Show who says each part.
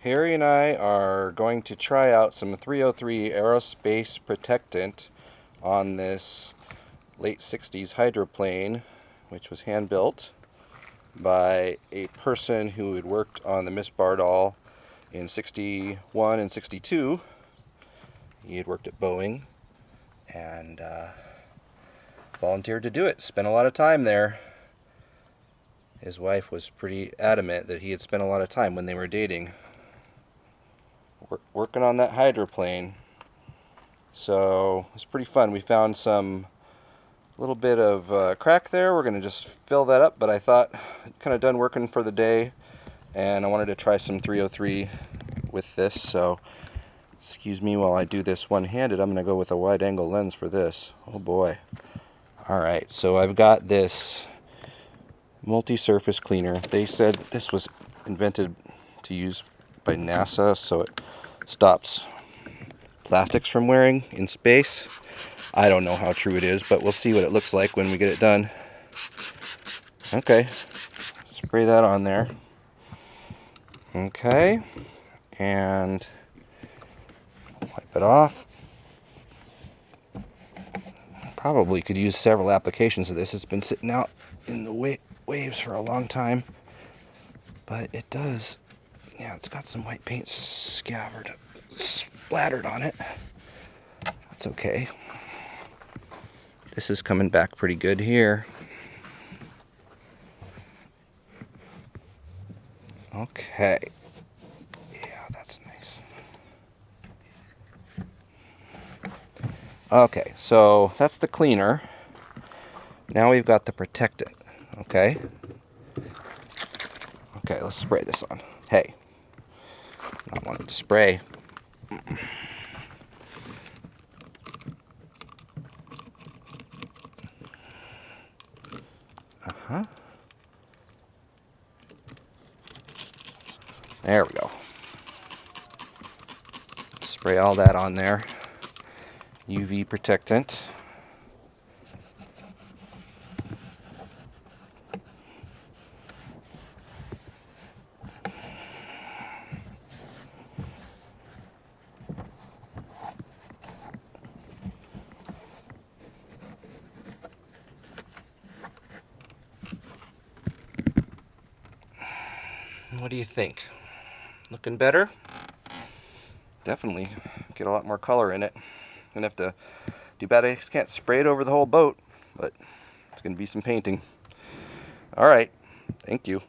Speaker 1: Harry and I are going to try out some 303 Aerospace Protectant on this late 60s hydroplane, which was hand-built by a person who had worked on the Miss Bardall in 61 and 62. He had worked at Boeing and volunteered to do it. Spent a lot of time there. His wife was pretty adamant that he had spent a lot of time when they were dating working on that hydroplane. So it was pretty fun. We found some little bit of crack there. We're going to just fill that up, but I thought I'd kind of done working for the day and I wanted to try some 303 with this. So excuse me while I do this one-handed. I'm going to go with a wide angle lens for this. Oh boy. Alright, so I've got this multi-surface cleaner. They said this was invented to use by NASA, so it stops plastics from wearing in space. I don't know how true it is, but we'll see what it looks like when we get it done. Okay, spray that on there. Okay, and wipe it off. Probably could use several applications of this. It's been sitting out in the waves for a long time, but it does. Yeah, it's got some white paint splattered on it. That's okay. This is coming back pretty good here. Okay. Yeah, that's nice. Okay, so that's the cleaner. Now we've got the protectant. Okay. Okay, let's spray this on. Hey. Not wanting to spray. There we go. Spray all that on there. UV protectant. What do you think? Looking better? Definitely get a lot more color in it. Gonna have to do bad. I can't spray it over the whole boat, but it's gonna be some painting. All right, thank you.